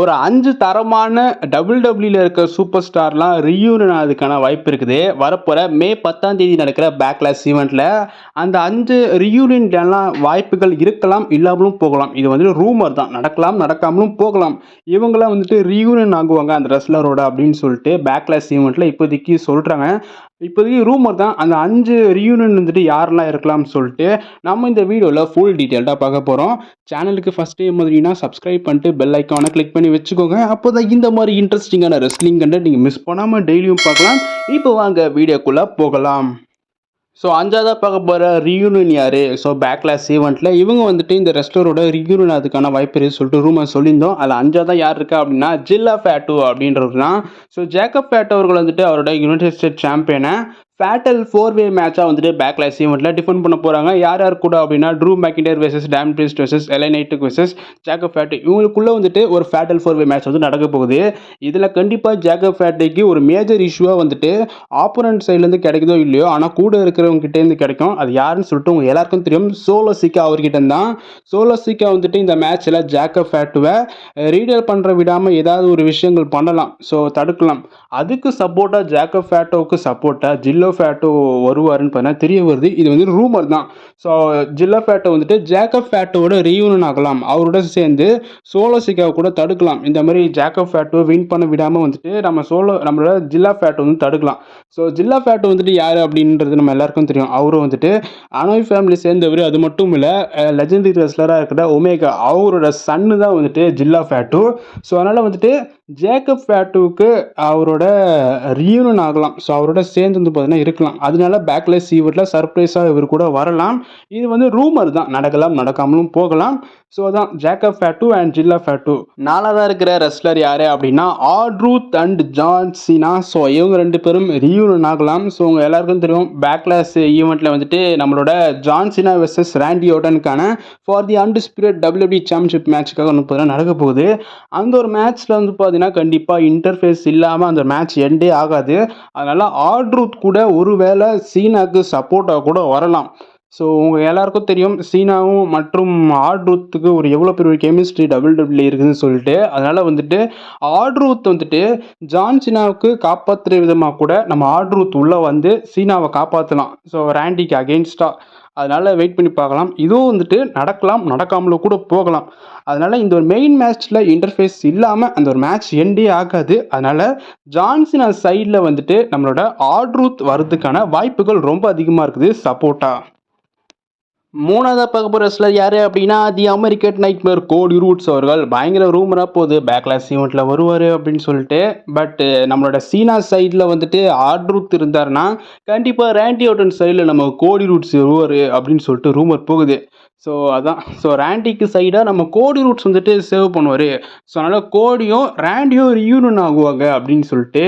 ஒரு 5 தரமான WWE இருக்க சூப்பர் ஸ்டார்லாம் ரீயூனியன் ஆகுறதுக்கான வாய்ப்பு இருக்குது. வரப்போற மே 10ஆம் தேதி நடக்கிற பேக்லாஷ் ஈவென்ட்ல அந்த 5 ரீயூனியன்லாம் வாய்ப்புகள் இருக்கலாம், இல்லாமலும் போகலாம். இது வந்து ரூமர் தான். நடக்கலாம், நடக்காமலும் போகலாம். இவங்கலாம் வந்துட்டு ரீயூனியன் ஆகுவாங்க அந்த ரெஸ்லரோட அப்படின்னு சொல்லிட்டு பேக்லாஷ் ஈவென்ட்ல இப்போதைக்கு சொல்றாங்க. இப்போதைக்கு ரூமர் தான். அந்த 5 ரீயூனியன் வந்துட்டு யாரெல்லாம் இருக்கலாம்னு சொல்லிட்டு நம்ம இந்த வீடியோல ஃபுல் டீட்டெயில்டா பார்க்க போறோம். சேனலுக்கு ஃபர்ஸ்ட் டைம் வந்தீங்கன்னா சப்ஸ்கிரைப் பண்ணிட்டு பெல் ஐகானை கிளிக் பண்ணி வச்சுக்கோங்க. அப்போதான் இந்த மாதிரி இன்ட்ரெஸ்டிங்கான ரெஸ்லிங் கண்டென்ட் நீங்க மிஸ் பண்ணாம டெய்லியும் பார்க்கலாம். இப்போ வாங்க வீடியோக்குள்ள போகலாம். ஸோ 5ஆவதா பார்க்க போகிற ரீயூனியன் யாரு? ஸோ பேக்லாஷ் ஈவெண்ட்டில் இவங்க வந்துட்டு இந்த ரெஸ்லரோட ரீயூனியன் அதுக்கான வாய்ப்பு இருக்குன்னு சொல்லிட்டு ரூமர் சொல்லியிருந்தோம். அதில் 5ஆவதா யார் இருக்கா அப்படின்னா ஜில்லா ஃபேட்டோ அப்படின்றது தான். ஸோ ஜேக்கப் ஃபேட்டோ அவர்கள் வந்துட்டு அவரோட யுனைடெட் ஸ்டேட் சாம்பியனை ஃபேட்டல் 4-வே மேட்சாக வந்துட்டு பேக்லாஷ் ஈவெண்ட்டில் டிஃபெண்ட் பண்ண போகிறாங்க. யார் யார் கூட அப்படின்னா ட்ரூ மெக்கின்டையர் வெர்சஸ் டேம் பிரிஸ்ட் வெர்சஸ் எலை நைட்டுக்கு வெர்சஸ் ஜேக்கப் ஃபேட்டோ இவங்களுக்குள்ளே வந்துட்டு ஒரு ஃபேட்டல் 4-வே மேட்ச் வந்து நடக்க போகுது. இதில் கண்டிப்பாக ஜேக்கப் ஃபேட்டோக்கு ஒரு மேஜர் இஷ்யூவாக வந்துட்டு ஆப்போனன்ட் சைட்லேருந்து கிடைக்குதோ இல்லையோ, ஆனால் கூட இருக்கிறவங்க கிட்டேருந்து கிடைக்கும். அது யாருன்னு சொல்லிட்டு உங்கள் எல்லாருக்கும் தெரியும். சோலோ சிக்கா அவர்கிட்ட தான். சோலோ சிக்கா வந்துட்டு இந்த மேட்ச்சில் ஜேக்கப் ஃபேட்டோவை ரீடேல் பண்ணுற விடாமல் ஏதாவது ஒரு விஷயங்கள் பண்ணலாம். ஸோ தடுக்கலாம். அதுக்கு சப்போர்ட்டாக ஜேக்கப் ஃபேட்டோவுக்கு சப்போர்ட்டாக ஜில்லோ ஃபேட்டோ வருவாருன்னு பார்த்தா தெரிய வருது. இது வந்து ரூமர் தான். ஸோ ஜில்லோ ஃபேட்டோ வந்துட்டு ஜேக்கப் ஃபேட்டோவோட ரீயூனியன் ஆகலாம். அவரோட சேர்ந்து சோலோ சிக்காவை கூட தடுக்கலாம். இந்த மாதிரி ஜேக்கப் ஃபேட்டோ வின் பண்ண விடாமல் வந்துட்டு நம்மளோட ஜில்லா ஃபேட்டோ வந்து தடுக்கலாம். ஸோ ஜில்லா ஃபேட்டோ வந்துட்டு யார் அப்படின்றது நம்ம எல்லாருக்கும் தெரியும். அவரும் வந்துட்டு அனோய் ஃபேமிலி சேர்ந்தவர். அது மட்டும் இல்லை, லெஜெண்டரி ரெஸ்லராக இருக்கிற ஒமேகா அவரோட சன்னு தான் வந்துட்டு ஜில்லா ஃபேட்டோ. ஸோ அதனால் வந்துட்டு ஜேக்கப் ஃபேட்டோவுக்கு அவரோட ரீயூனியன் ஆகலாம். ஸோ அவரோட சேர்ந்து வந்து பார்த்தீங்கன்னா இருக்கலாம். அதனால பேக்லாஷ் ஈவெண்ட்டில் சர்ப்ரைஸாக இவர் கூட வரலாம். இது வந்து ரூமர் தான். நடக்கலாம், நடக்காமலும் போகலாம். ஸோ அதான் ஜேக்கப் ஃபேட்டோ அண்ட் ஜில்லா ஃபேட்டோ. 4ஆவதா இருக்கிற ரெஸ்லர் யார் அப்படின்னா ஆர்ட்ரூத் அண்ட் ஜான் சீனா. ஸோ இவங்க 2 பேரும் ரீயூனியன் ஆகலாம். ஸோ உங்கள் எல்லாருக்கும் தெரியும் பேக்லாஷ் ஈவெண்ட்டில் வந்துட்டு நம்மளோட ஜான் சீனா வெர்சஸ் ராண்டி ஓர்டனுக்கான for the undisputed WWE championship மேட்சுக்காக வந்து பார்த்தீங்கன்னா நடக்க போகுது. அந்த ஒரு மேட்ச்சில் வந்து பார்த்தீங்கன்னா கண்டிப்பாக இன்டர்ஃபேஸ் இல்லாமல் அந்த மேட்ச் எண்டே ஆகாது. அதனால் ஆர்ட்ரூத் கூட ஒருவேளை சீனாக்கு சப்போர்ட்டாக கூட வரலாம். ஸோ உங்கள் எல்லாருக்கும் தெரியும் சீனாவும் மற்றும் ஆர்ட்ரூத்துக்கு ஒரு எவ்வளோ பெரிய கெமிஸ்ட்ரி WWE இருக்குதுன்னு சொல்லிட்டு. அதனால் வந்துட்டு ஆர்ட்ரூத் வந்துட்டு ஜான் சீனாவுக்கு காப்பாற்றுற விதமாக கூட நம்ம ஆர்ட்ரூத் உள்ளே வந்து சீனாவை காப்பாற்றலாம். ஸோ ராண்டிக்கு அகெயின்ஸ்டாக. அதனால் வெயிட் பண்ணி பார்க்கலாம். இதுவும் வந்துட்டு நடக்கலாம், நடக்காமலும் கூட போகலாம். அதனால் இந்த ஒரு மெயின் மேட்ச்சில் இன்டர்ஃபேஸ் இல்லாமல் அந்த ஒரு மேட்ச் எண்டே ஆகாது. அதனால் ஜான்சினா சைடில் வந்துட்டு நம்மளோட ஆர்ட்ரூத் வர்றதுக்கான வாய்ப்புகள் ரொம்ப அதிகமாக இருக்குது சப்போர்ட்டாக. 3ஆவதா பார்க்க போகிற ரெஸ்லர் யார் அப்படின்னா தி அமெரிக்கன் நைட்மேர் கோடி ரூட்ஸ் அவர்கள். பயங்கர ரூமராக போகுது பேக்லாஷ் ஈவெண்ட்டில் வருவார் அப்படின்னு சொல்லிட்டு. பட் நம்மளோட சீனா சைடில் வந்துட்டு ஆர்ட்ரூத் இருந்தார்னா கண்டிப்பாக ராண்டி ஓர்டன் சைடில் நம்ம கோடி ரூட்ஸ் வருவார் அப்படின்னு சொல்லிட்டு ரூமர் போகுது. ஸோ அதான். ஸோ ராண்டிக்கு சைடாக நம்ம கோடி ரூட்ஸ் வந்துட்டு சேவ் பண்ணுவார். ஸோ அதனால் கோடியும் ராண்டியும் ரீயூனியன் ஆகுவாங்க அப்படின்னு சொல்லிட்டு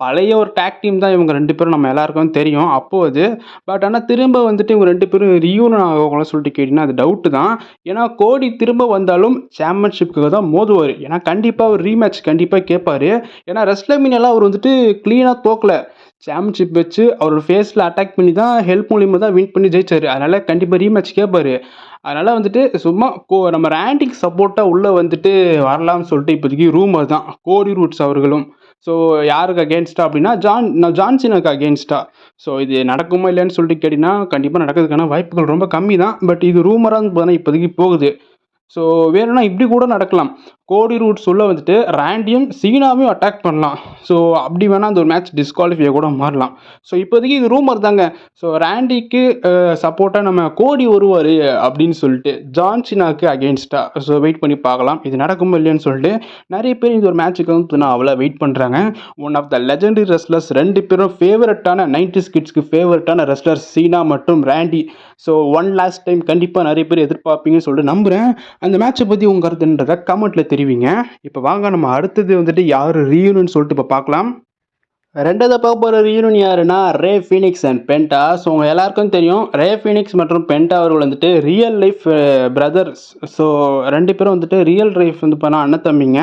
பழைய ஒரு டேக் டீம் தான் இவங்க 2 பேரும் நம்ம எல்லாருக்கும் தெரியும் அப்போது. பட் ஆனால் திரும்ப வந்துட்டு இவங்க 2 பேரும் ரீயூனியன் ஆகுவாங்கன்னு சொல்லிட்டு கேட்டிங்கன்னா அது டவுட்டு தான். ஏன்னா கோடி திரும்ப வந்தாலும் சாம்பியன்ஷிப்புக்கு தான் மோதுவார். ஏன்னா கண்டிப்பாக ஒரு ரீமேட்ச் கண்டிப்பாக கேட்பார். ஏன்னா ரெஸ்லர்மீனியாலாம் அவர் வந்துட்டு க்ளீனாக தோக்கல. சாம்பியன்ஷிப் வச்சு அவரோட ஃபேஸில் அட்டாக் பண்ணி தான் ஹெல்ப் மூலியமாக தான் வின் பண்ணி ஜெயிச்சார். அதனால் கண்டிப்பாக ரீமேட்ச் கேட்பார். அதனால் வந்துட்டு சும்மா நம்ம ராண்டிக்கு சப்போர்ட்டாக உள்ளே வந்துட்டு வரலாம்னு சொல்லிட்டு இப்போதைக்கு ரூமர் தான் கோடி ரூட்ஸ் அவர்களும். ஸோ யாருக்கு அகேன்ஸ்டா அப்படின்னா ஜான் சீனாக்கு அகேன்ஸ்டா. ஸோ இது நடக்குமா இல்லைன்னு சொல்லிட்டு கேட்டிங்கன்னா கண்டிப்பாக நடக்கிறதுக்கான வாய்ப்புகள் ரொம்ப கம்மி தான். பட் இது ரூமராக பார்த்தீங்கன்னா இப்போதைக்கு போகுது. ஸோ வேணும்னா இப்படி கூட நடக்கலாம். கோடி ரூட்ஸ் உள்ள வந்துட்டு ராண்டியும் சீனாவையும் அட்டாக் பண்ணலாம். ஸோ அப்படி வேணால் அந்த ஒரு மேட்ச் டிஸ்குவாலிஃபை கூட மாறலாம். ஸோ இப்போதைக்கு இது ரூமர் தாங்க. ஸோ ராண்டிக்கு சப்போர்ட்டாக நம்ம கோடி வருவார் அப்படின்னு சொல்லிட்டு ஜான் சீனாவுக்கு அகெயின்ஸ்டாக. ஸோ வெயிட் பண்ணி பார்க்கலாம் இது நடக்குமா இல்லைன்னு சொல்லிட்டு. நிறைய பேர் இந்த ஒரு மேட்சுக்கு வந்து நான் அவ்வளோ வெயிட் பண்ணுறாங்க. One of the legendary wrestlers 2 பேரும் ஃபேவரட்டான 90s கிட்ஸ்க்கு ஃபேவரட்டான ரெஸ்லர் சீனா மற்றும் Randy. So one last time கண்டிப்பாக நிறைய பேர் எதிர்பார்ப்பீங்கன்னு சொல்லிட்டு நம்புகிறேன். அந்த மேட்சை பற்றி உங்கள் கருத்துன்றதை கமெண்ட்டில் தெரிவிங்க. இப்போ வாங்க நம்ம அடுத்தது வந்துட்டு யார் ரீயூனியன் சொல்லிட்டு இப்போ பார்க்கலாம். 2வது பார்க்க போற ரீயூனியன் யாருன்னா, ரே ஃபீனிக்ஸ் அண்ட் பென்டா. ஸோ உங்க எல்லாருக்கும் தெரியும். ரே ஃபீனிக்ஸ் மற்றும் பென்டா அவர்கள் வந்துட்டு ரியல் லைஃப் பிரதர்ஸ். ஸோ 2 பேரும் வந்துட்டு ரியல் லைஃப் வந்து பார்த்தா அண்ணன் தம்பிங்க.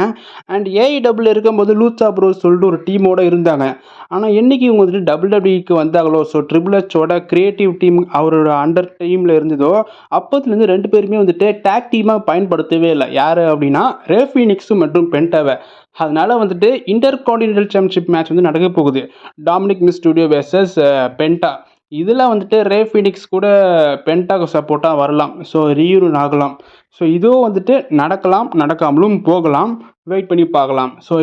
அண்ட் ஏஇடபிள்யூ இருக்கும்போது லூச்சா ப்ரோஸ் சொல்லிட்டு ஒரு டீமோட இருந்தாங்க. ஆனால் என்னைக்கு இவங்க வந்துட்டு டபிள்யூடபிள்யூக்கு வந்தாங்களோ, ஸோ ட்ரிபிள் ஹெச்சோட கிரியேட்டிவ் டீம் அவரோட அண்டர் டீமில் இருந்ததோ, அப்போதுலேருந்து 2 பேருமே வந்துட்டு டேக் டீமாக பயன்படுத்தவே இல்லை. யார் அப்படின்னா ரே ஃபீனிக்ஸும் மற்றும் பென்டாவை. அதனால வந்துட்டு இன்டர் கான்டினென்டல் சாம்பியன்ஷிப் மேட்ச் வந்து நடக்க போகுது. Dominik Mysterio versus Penta. இதில் வந்துட்டு ரே ஃபீனிக்ஸ் கூட பென்டாக்கு சப்போர்ட்டாக வரலாம். ஸோ ரீயூனியன் ஆகலாம். ஸோ இதுவும் வந்துட்டு நடக்கலாம், நடக்காமலும் போகலாம். வெயிட் பண்ணி பார்க்கலாம். ஸோ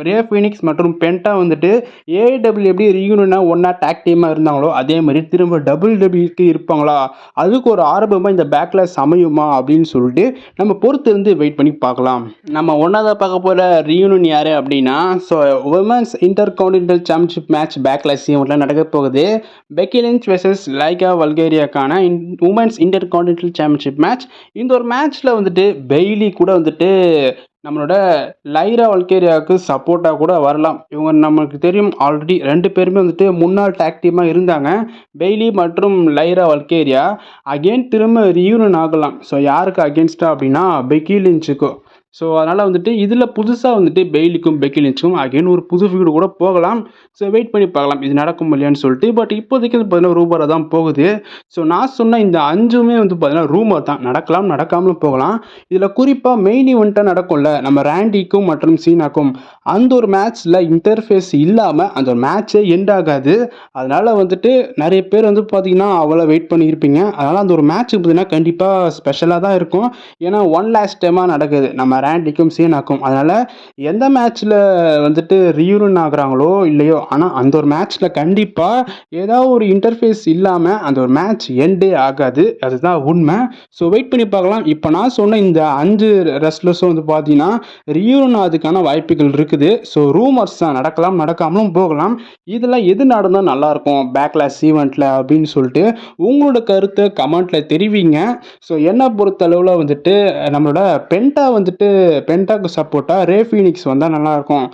ரே ஃபீனிக்ஸ் மற்றும் பென்டா வந்துட்டு ஏஐடபிள்யூ எப்படி ரீயூனியனாக ஒன்றா டேக் டீமாக இருந்தாங்களோ, அதே மாதிரி திரும்ப டபிள்யூடபிள்யூக்கு இருப்பாங்களா? அதுக்கு ஒரு ஆரம்பமாக இந்த பேக்லாஷ் அமையுமா அப்படின்னு சொல்லிட்டு நம்ம பொறுத்து இருந்து வெயிட் பண்ணி பார்க்கலாம். நம்ம ஒன்றாவதா பார்க்க போகிற ரீயூனியன் யார் அப்படின்னா, so women's intercontinental championship match Backlash ஈவெண்ட்டில் நடக்க போகுது. பெக்கி லிஞ்ச் வெர்சஸ் லைகா வல்கேரியாக்கான women's intercontinental championship match. இந்த ஒரு மேட்ச்சில் வந்துட்டு பெய்லி கூட வந்துட்டு நம்மளோட லைரா வல்கேரியாவுக்கு சப்போர்ட்டாக கூட வரலாம். இவங்க நமக்கு தெரியும் ஆல்ரெடி 2 பேருமே வந்துட்டு முன்னாள் டேக் டீமாக இருந்தாங்க. பெய்லி மற்றும் லைரா வல்கேரியா அகெயின் திரும்ப ரீயூனியன் ஆகலாம். ஸோ யாருக்கு அகென்ஸ்டாக அப்படின்னா பெக்கி லிஞ்சுக்கு. ஸோ அதனால் வந்துட்டு இதில் புதுசாக வந்துட்டு பெய்லிக்கும் பெக்கி லிஞ்சுக்கும் அகெயின் ஒரு புது ஃபீடு கூட போகலாம். ஸோ வெயிட் பண்ணி பார்க்கலாம் இது நடக்கும் இல்லையான்னு சொல்லிட்டு. பட் இப்போதைக்கு வந்து பார்த்தீங்கன்னா ரூமராக தான் போகுது. ஸோ நான் சொன்ன இந்த 5மே வந்து பார்த்தீங்கன்னா ரூமர் தான். நடக்கலாம், நடக்காமலும் போகலாம். இதில் குறிப்பாக மெயின் ஈவெண்ட்டாக நடக்கும்ல நம்ம ரேண்டிக்கும் மற்றும் சீனாக்கும், அந்த ஒரு மேட்ச்சில் இன்டர்ஃபேஸ் இல்லாமல் அந்த ஒரு மேட்ச்சே எண்ட் ஆகாது. அதனால் வந்துட்டு நிறைய பேர் வந்து பார்த்தீங்கன்னா அவ்வளோ வெயிட் பண்ணியிருப்பீங்க. அதனால் அந்த ஒரு மேட்ச் பார்த்தீங்கன்னா கண்டிப்பாக ஸ்பெஷலாக தான் இருக்கும். ஏன்னா ஒன் லாஸ்ட் டைமாக நடக்குது நம்ம ரேண்டிக்கும் சீனாக்கும். அதனால் எந்த மேட்ச்சில் வந்துட்டு ரீயூனியன் ஆகுறாங்களோ இல்லையோ, ஆனால் அந்த ஒரு மேட்ச்சில் கண்டிப்பாக ஏதாவது ஒரு இன்டர்ஃபேஸ் இல்லாமல் அந்த ஒரு மேட்ச் எண்டே ஆகாது. அதுதான் உண்மை. ஸோ வெயிட் பண்ணி பார்க்கலாம். இப்போ நான் சொன்ன இந்த 5 ரெஸ்லர்ஸும் வந்து பார்த்தீங்கன்னா ரீயூனியன் ஆகிறதுக்கான வாய்ப்புகள் இருக்குது. ஸோ ரூமர்ஸ் தான், நடக்கலாம், நடக்காமலும் போகலாம். இதில் எது நடந்தால் நல்லாயிருக்கும் பேக்லாஷ் ஈவெண்ட்டில் அப்படின்னு சொல்லிட்டு உங்களோட கருத்தை கமெண்ட்டில் தெரிவிங்க. ஸோ என்னை பொறுத்தளவில் வந்துட்டு நம்மளோட பென்டாக்கு சப்போர்ட்டாக ரே ஃபீனிக்ஸ் வந்தால் நல்லாயிருக்கும்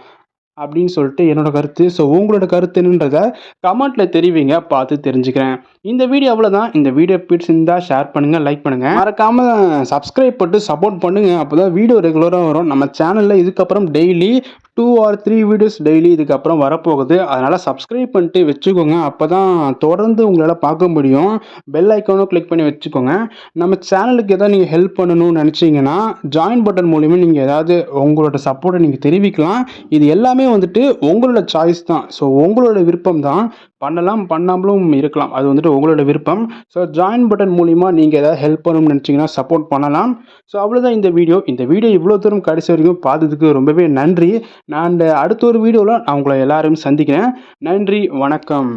அப்படின்னு சொல்லிட்டு என்னோட கருத்து. ஸோ உங்களோட கருத்து என்னன்றத கமெண்ட்டில் தெரிவிங்க, பார்த்து தெரிஞ்சுக்கிறேன். இந்த வீடியோ அவ்வளோதான். இந்த வீடியோ பிடிச்சிருந்தா ஷேர் பண்ணுங்கள், லைக் பண்ணுங்கள், மறக்காமல் சப்ஸ்கிரைப் பண்ணிட்டு சப்போர்ட் பண்ணுங்கள். அப்போ தான் வீடியோ ரெகுலராக வரும். நம்ம சேனலில் இதுக்கப்புறம் டெய்லி 2 or 3 வீடியோஸ் டெய்லி இதுக்கப்புறம் வரப்போகுது. அதனால் சப்ஸ்கிரைப் பண்ணிட்டு வச்சுக்கோங்க. அப்போ தான் தொடர்ந்து உங்களால் பார்க்க முடியும். பெல் ஐக்கானும் கிளிக் பண்ணி வச்சுக்கோங்க. நம்ம சேனலுக்கு எதாவது நீங்கள் ஹெல்ப் பண்ணணும்னு நினச்சிங்கன்னா ஜாயின் பட்டன் மூலிமா நீங்கள் ஏதாவது உங்களோட சப்போர்ட்டை நீங்கள் தெரிவிக்கலாம். இது எல்லாமே வந்துட்டு உங்களோட சாய்ஸ் தான். ஸோ உங்களோட விருப்பம் தான். பண்ணலாம், பண்ணாமலும் இருக்கலாம். அது வந்துட்டு உங்களோட விருப்பம். ஸோ ஜாயின் பட்டன் மூலிமா நீங்கள் ஏதாவது ஹெல்ப் பண்ணணும்னு நினச்சிங்கன்னா சப்போர்ட் பண்ணலாம். ஸோ அவ்வளோதான் இந்த வீடியோ. இந்த வீடியோ இவ்வளோ தூரம் கடைசி வரைக்கும் பார்த்ததுக்கு ரொம்பவே நன்றி. நான் அடுத்த ஒரு வீடியோவில் நான் உங்களை எல்லாரையும் சந்திக்கிறேன். நன்றி, வணக்கம்.